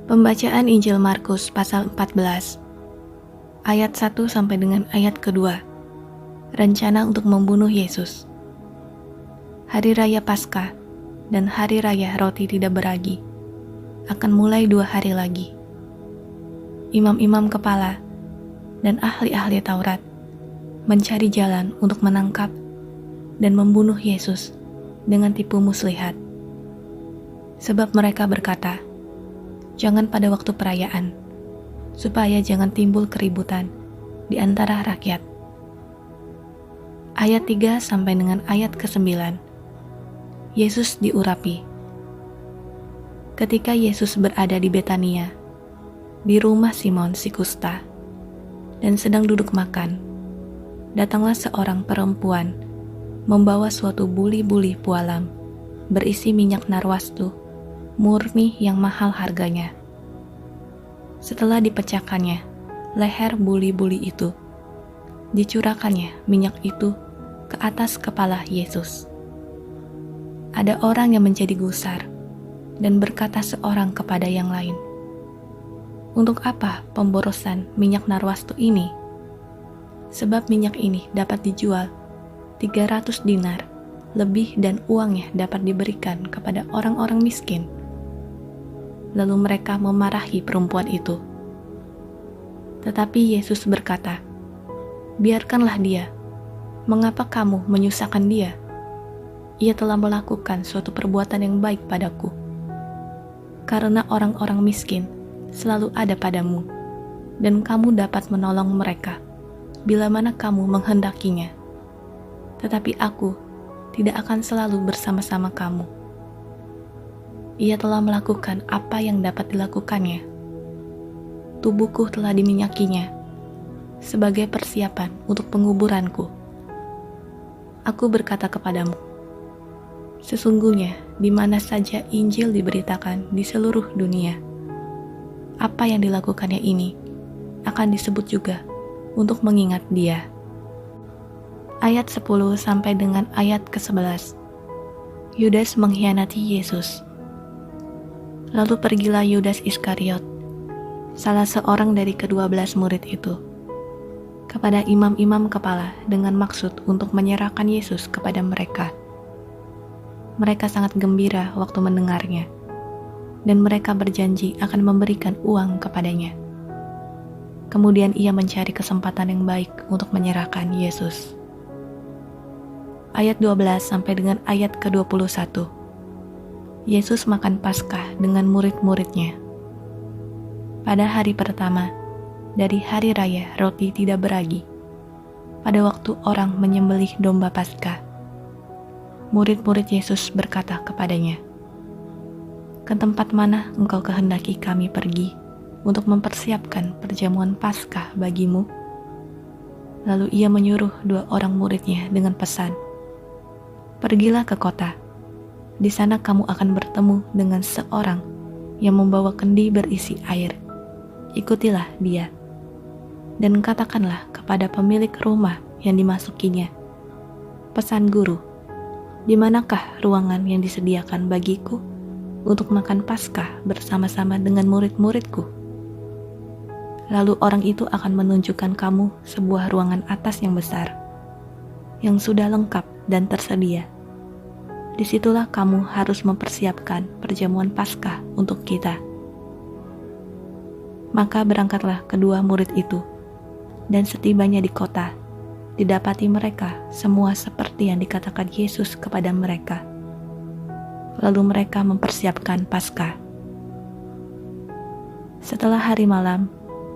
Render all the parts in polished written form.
Pembacaan Injil Markus pasal 14 ayat 1 sampai dengan ayat kedua. Rencana untuk membunuh Yesus. Hari Raya Paskah dan Hari Raya Roti Tidak Beragi akan mulai 2 hari lagi. Imam-imam kepala dan ahli-ahli Taurat mencari jalan untuk menangkap dan membunuh Yesus dengan tipu muslihat. Sebab mereka berkata, jangan pada waktu perayaan, supaya jangan timbul keributan di antara rakyat. Ayat 3 sampai dengan ayat ke-9. Yesus diurapi. Ketika Yesus berada di Betania, di rumah Simon si kusta, dan sedang duduk makan, datanglah seorang perempuan membawa suatu buli-buli pualam berisi minyak narwastu murni yang mahal harganya. Setelah dipecahkannya leher buli-buli itu, dicurahkannya minyak itu ke atas kepala Yesus. Ada orang yang menjadi gusar dan berkata seorang kepada yang lain, untuk apa pemborosan minyak narwastu ini? Sebab minyak ini dapat dijual 300 dinar lebih dan uangnya dapat diberikan kepada orang-orang miskin. Lalu mereka memarahi perempuan itu. Tetapi Yesus berkata, biarkanlah dia. Mengapa kamu menyusahkan dia? Ia telah melakukan suatu perbuatan yang baik padaku. Karena orang-orang miskin selalu ada padamu, dan kamu dapat menolong mereka bila mana kamu menghendakinya. Tetapi aku tidak akan selalu bersama-sama kamu. Ia telah melakukan apa yang dapat dilakukannya. Tubuhku telah diminyakinya sebagai persiapan untuk penguburanku. Aku berkata kepadamu, sesungguhnya di mana saja Injil diberitakan di seluruh dunia, apa yang dilakukannya ini akan disebut juga untuk mengingat dia. Ayat 10 sampai dengan ayat ke-11. Yudas mengkhianati Yesus. Lalu pergilah Yudas Iskariot, salah seorang dari ke-12 murid itu, kepada imam-imam kepala dengan maksud untuk menyerahkan Yesus kepada mereka. Mereka sangat gembira waktu mendengarnya, dan mereka berjanji akan memberikan uang kepadanya. Kemudian ia mencari kesempatan yang baik untuk menyerahkan Yesus. Ayat 12 sampai dengan ayat ke-21. Yesus makan Paskah dengan murid-muridnya. Pada hari pertama dari hari raya Roti Tidak Beragi, pada waktu orang menyembelih domba Paskah, murid-murid Yesus berkata kepadanya, ke tempat mana engkau kehendaki kami pergi untuk mempersiapkan perjamuan Paskah bagimu? Lalu ia menyuruh 2 orang muridnya dengan pesan, pergilah ke kota. Di sana kamu akan bertemu dengan seorang yang membawa kendi berisi air. Ikutilah dia. Dan katakanlah kepada pemilik rumah yang dimasukinya, pesan guru, di manakah ruangan yang disediakan bagiku untuk makan Paskah bersama-sama dengan murid-muridku? Lalu orang itu akan menunjukkan kamu sebuah ruangan atas yang besar, yang sudah lengkap dan tersedia. Disitulah kamu harus mempersiapkan perjamuan Paskah untuk kita. Maka berangkatlah kedua murid itu, dan setibanya di kota, didapati mereka semua seperti yang dikatakan Yesus kepada mereka. Lalu mereka mempersiapkan Paskah. Setelah hari malam,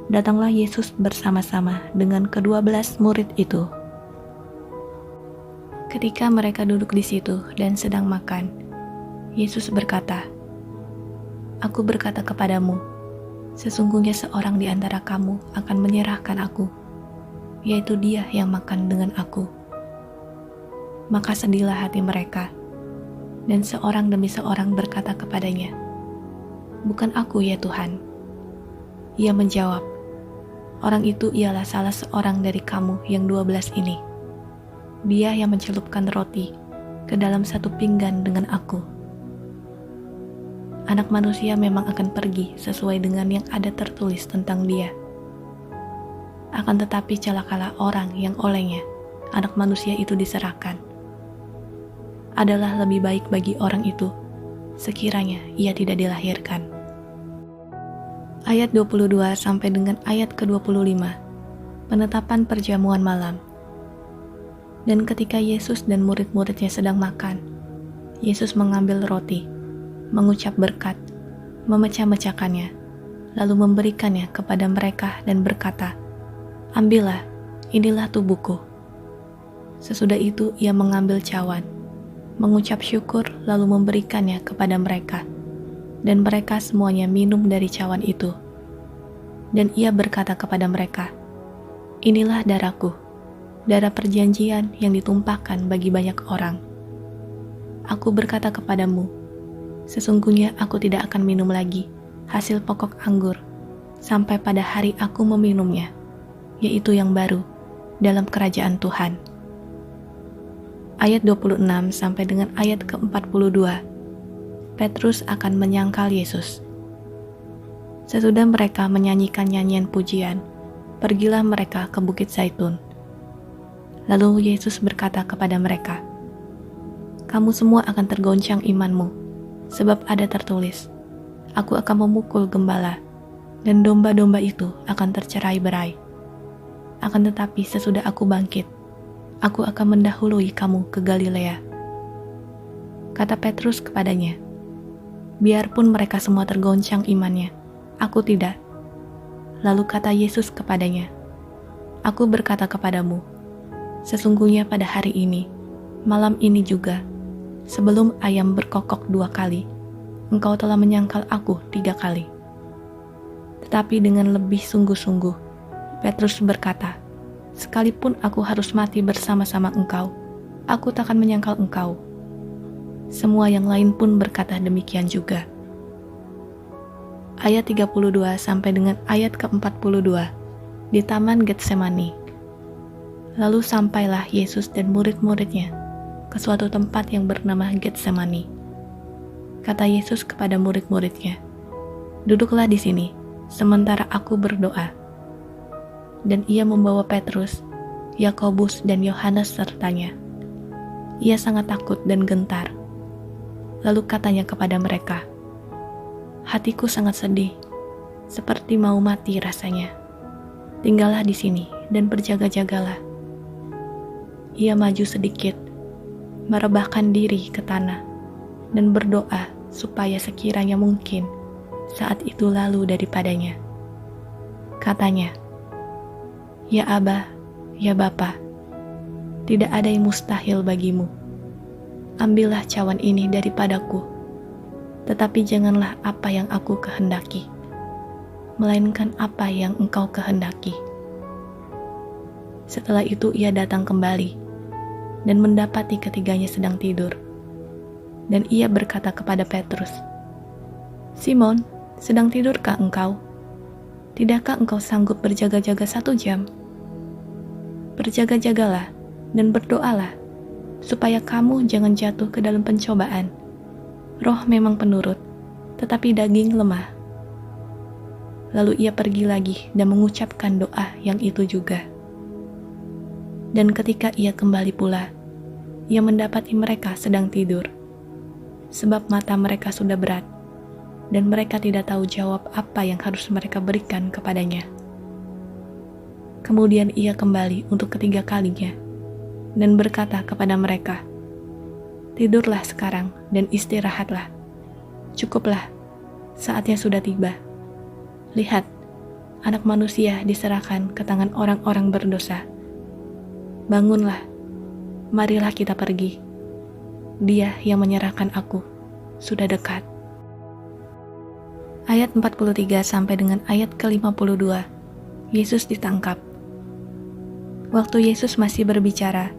datanglah Yesus bersama-sama dengan ke-12 murid itu. Ketika mereka duduk di situ dan sedang makan, Yesus berkata, aku berkata kepadamu, sesungguhnya seorang di antara kamu akan menyerahkan aku, yaitu dia yang makan dengan aku. Maka sedihlah hati mereka, dan seorang demi seorang berkata kepadanya, bukan aku ya Tuhan. Ia menjawab, orang itu ialah salah seorang dari kamu yang 12 ini. Dia yang mencelupkan roti ke dalam satu pinggan dengan aku. Anak manusia memang akan pergi sesuai dengan yang ada tertulis tentang dia. Akan tetapi celakalah orang yang olehnya anak manusia itu diserahkan. Adalah lebih baik bagi orang itu sekiranya ia tidak dilahirkan. Ayat 22 sampai dengan ayat ke-25. Penetapan perjamuan malam. Dan ketika Yesus dan murid-muridnya sedang makan, Yesus mengambil roti, mengucap berkat, memecah-mecahkannya, lalu memberikannya kepada mereka dan berkata, "Ambillah, inilah tubuhku." Sesudah itu ia mengambil cawan, mengucap syukur lalu memberikannya kepada mereka, dan mereka semuanya minum dari cawan itu. Dan ia berkata kepada mereka, "Inilah darahku, darah perjanjian yang ditumpahkan bagi banyak orang. Aku berkata kepadamu, sesungguhnya aku tidak akan minum lagi hasil pokok anggur sampai pada hari aku meminumnya, yaitu yang baru dalam kerajaan Tuhan." Ayat 26 sampai dengan ayat ke-42. Petrus akan menyangkal Yesus. Sesudah mereka menyanyikan nyanyian pujian, pergilah mereka ke Bukit Zaitun. Lalu Yesus berkata kepada mereka, "Kamu semua akan tergoncang imanmu, sebab ada tertulis, Aku akan memukul gembala, dan domba-domba itu akan tercerai-berai. Akan tetapi sesudah aku bangkit, aku akan mendahului kamu ke Galilea." Kata Petrus kepadanya, "Biarpun mereka semua tergoncang imannya, aku tidak." Lalu kata Yesus kepadanya, "Aku berkata kepadamu, sesungguhnya pada hari ini, malam ini juga, sebelum ayam berkokok 2 kali, engkau telah menyangkal aku 3 kali." Tetapi dengan lebih sungguh-sungguh, Petrus berkata, "Sekalipun aku harus mati bersama-sama engkau, aku takkan menyangkal engkau." Semua yang lain pun berkata demikian juga. Ayat 32 sampai dengan ayat ke-42 di Taman Getsemani. Lalu sampailah Yesus dan murid-muridnya ke suatu tempat yang bernama Getsemani. Kata Yesus kepada murid-muridnya, "Duduklah di sini, sementara aku berdoa." Dan ia membawa Petrus, Yakobus dan Yohanes sertanya. Ia sangat takut dan gentar. Lalu katanya kepada mereka, "Hatiku sangat sedih, seperti mau mati rasanya. Tinggallah di sini dan berjaga-jagalah." Ia maju sedikit, merebahkan diri ke tanah, dan berdoa supaya sekiranya mungkin saat itu lalu daripadanya. Katanya, "Ya Aba, ya Bapa, tidak ada yang mustahil bagimu. Ambillah cawan ini daripadaku, tetapi janganlah apa yang aku kehendaki, melainkan apa yang engkau kehendaki." Setelah itu ia datang kembali dan mendapati ketiganya sedang tidur. Dan ia berkata kepada Petrus, "Simon, sedang tidurkah engkau? Tidakkah engkau sanggup berjaga-jaga 1 jam? Berjaga-jagalah dan berdoalah, supaya kamu jangan jatuh ke dalam pencobaan. Roh memang penurut, tetapi daging lemah." Lalu ia pergi lagi dan mengucapkan doa yang itu juga. Dan ketika ia kembali pula, ia mendapati mereka sedang tidur, sebab mata mereka sudah berat, dan mereka tidak tahu jawab apa yang harus mereka berikan kepadanya. Kemudian ia kembali untuk ketiga kalinya, dan berkata kepada mereka, "Tidurlah sekarang dan istirahatlah. Cukuplah, saatnya sudah tiba. Lihat, Anak Manusia diserahkan ke tangan orang-orang berdosa. Bangunlah, marilah kita pergi. Dia yang menyerahkan aku sudah dekat." Ayat 43 sampai dengan ayat ke-52. Yesus ditangkap. Waktu Yesus masih berbicara,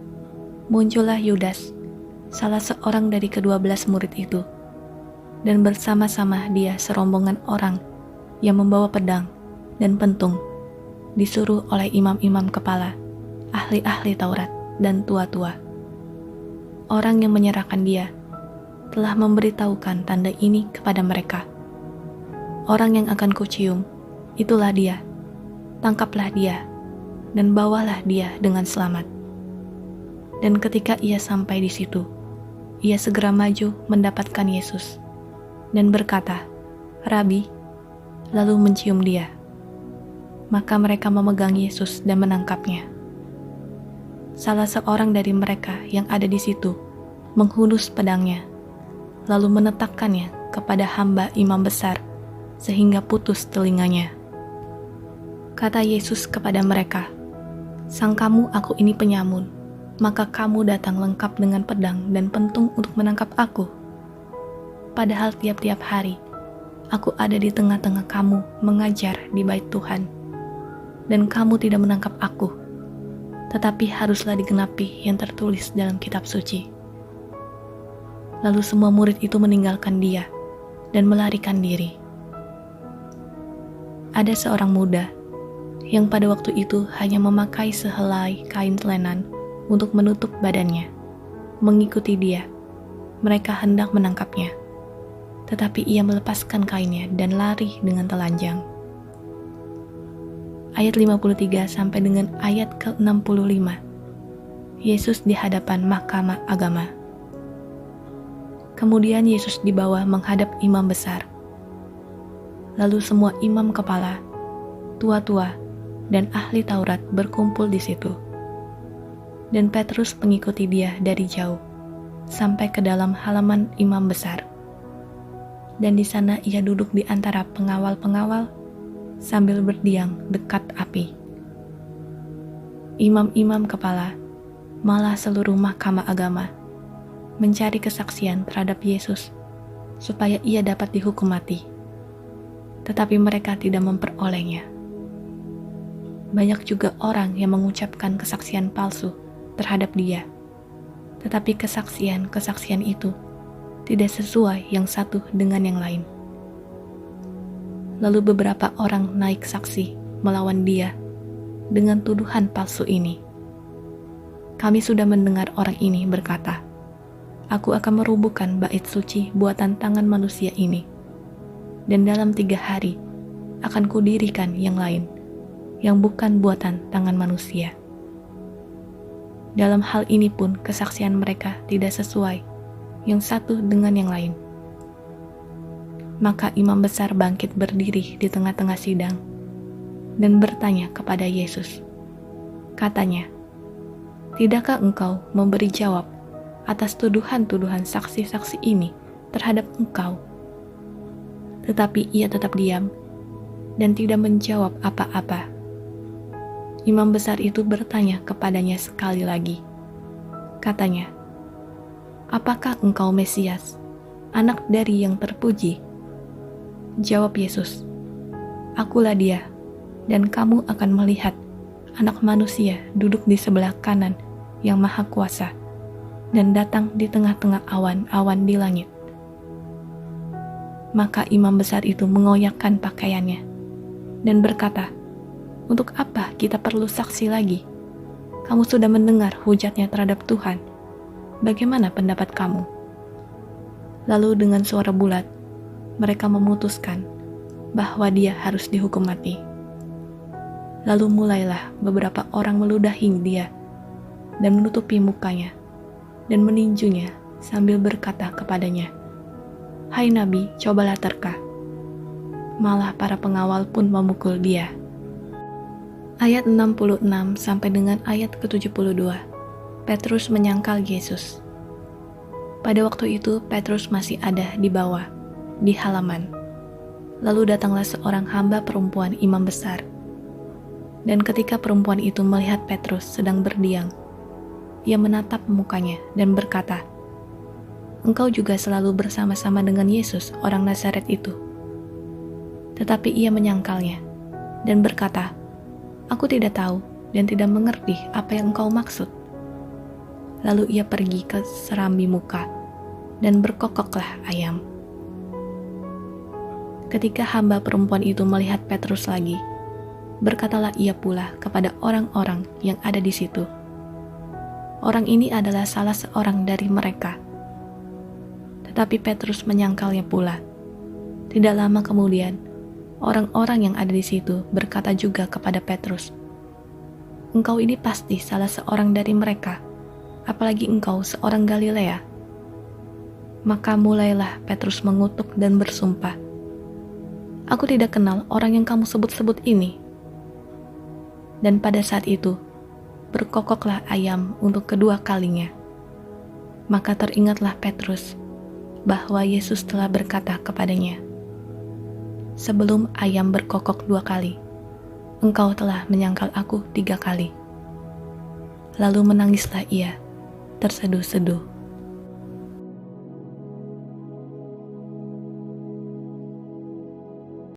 muncullah Yudas, salah seorang dari ke-12 murid itu, dan bersama-sama dia serombongan orang yang membawa pedang dan pentung, disuruh oleh imam-imam kepala, ahli-ahli Taurat, dan tua-tua. Orang yang menyerahkan dia telah memberitahukan tanda ini kepada mereka. orang yang akan kucium, itulah dia. Tangkaplah dia, dan bawalah dia dengan selamat." Dan ketika ia sampai di situ, ia segera maju mendapatkan Yesus, dan berkata, "Rabi," lalu mencium dia. Maka mereka memegang Yesus dan menangkapnya. Salah seorang dari mereka yang ada di situ menghunus pedangnya, lalu menetapkannya kepada hamba imam besar, sehingga putus telinganya. Kata Yesus kepada mereka, "Sangkamu aku ini penyamun, maka kamu datang lengkap dengan pedang dan pentung untuk menangkap aku? Padahal tiap-tiap hari aku ada di tengah-tengah kamu mengajar di bait Tuhan, dan kamu tidak menangkap aku. Tetapi haruslah digenapi yang tertulis dalam kitab suci." Lalu semua murid itu meninggalkan dia dan melarikan diri. Ada seorang muda yang pada waktu itu hanya memakai sehelai kain lenan untuk menutup badannya. Mengikuti dia, mereka hendak menangkapnya, tetapi ia melepaskan kainnya dan lari dengan telanjang. Ayat 53 sampai dengan ayat ke-65. Yesus di hadapan mahkamah agama. Kemudian Yesus dibawa menghadap imam besar. Lalu semua imam kepala, tua-tua, dan ahli Taurat berkumpul di situ. Dan Petrus mengikuti dia dari jauh, sampai ke dalam halaman imam besar. Dan di sana ia duduk di antara pengawal-pengawal, sambil berdiam dekat api. Imam-imam kepala, malah seluruh mahkamah agama, mencari kesaksian terhadap Yesus, supaya ia dapat dihukum mati. Tetapi mereka tidak memperolehnya. Banyak juga orang yang mengucapkan kesaksian palsu terhadap dia, tetapi kesaksian-kesaksian itu tidak sesuai yang satu dengan yang lain. Lalu beberapa orang naik saksi melawan dia dengan tuduhan palsu ini. "Kami sudah mendengar orang ini berkata, 'Aku akan merubuhkan bait suci buatan tangan manusia ini, dan dalam 3 hari akan kudirikan yang lain, yang bukan buatan tangan manusia.' Dalam hal ini pun kesaksian mereka tidak sesuai yang satu dengan yang lain." Maka imam besar bangkit berdiri di tengah-tengah sidang dan bertanya kepada Yesus. Katanya, "Tidakkah engkau memberi jawab atas tuduhan-tuduhan saksi-saksi ini terhadap engkau?" Tetapi ia tetap diam dan tidak menjawab apa-apa. Imam besar itu bertanya kepadanya sekali lagi. Katanya, "Apakah engkau Mesias, anak dari yang terpuji?" Jawab Yesus, "Akulah dia, dan kamu akan melihat Anak Manusia duduk di sebelah kanan yang Maha Kuasa, dan datang di tengah-tengah awan-awan di langit." Maka imam besar itu mengoyakkan pakaiannya dan berkata, "Untuk apa kita perlu saksi lagi? Kamu sudah mendengar hujatnya terhadap Tuhan. Bagaimana pendapat kamu?" Lalu dengan suara bulat, mereka memutuskan bahwa dia harus dihukum mati. Lalu mulailah beberapa orang meludahi dia dan menutupi mukanya dan meninjunya sambil berkata kepadanya, "Hai Nabi, cobalah terka." Malah para pengawal pun memukul dia. Ayat 66 sampai dengan ayat ke-72. Petrus menyangkal Yesus. Pada waktu itu Petrus masih ada di bawah, di halaman. Lalu datanglah seorang hamba perempuan imam besar. Dan ketika perempuan itu melihat Petrus sedang berdiam, ia menatap mukanya dan berkata, "Engkau juga selalu bersama-sama dengan Yesus, orang Nazaret itu." Tetapi ia menyangkalnya dan berkata, "Aku tidak tahu dan tidak mengerti apa yang engkau maksud." Lalu ia pergi ke serambi muka dan berkokoklah ayam. Ketika hamba perempuan itu melihat Petrus lagi, berkatalah ia pula kepada orang-orang yang ada di situ, "Orang ini adalah salah seorang dari mereka." Tetapi Petrus menyangkalnya pula. Tidak lama kemudian, orang-orang yang ada di situ berkata juga kepada Petrus, "Engkau ini pasti salah seorang dari mereka, apalagi engkau seorang Galilea." Maka mulailah Petrus mengutuk dan bersumpah, "Aku tidak kenal orang yang kamu sebut-sebut ini." Dan pada saat itu, berkokoklah ayam untuk kedua kalinya. Maka teringatlah Petrus bahwa Yesus telah berkata kepadanya, "Sebelum ayam berkokok 2 kali, engkau telah menyangkal aku 3 kali." Lalu menangislah ia, terseduh-seduh.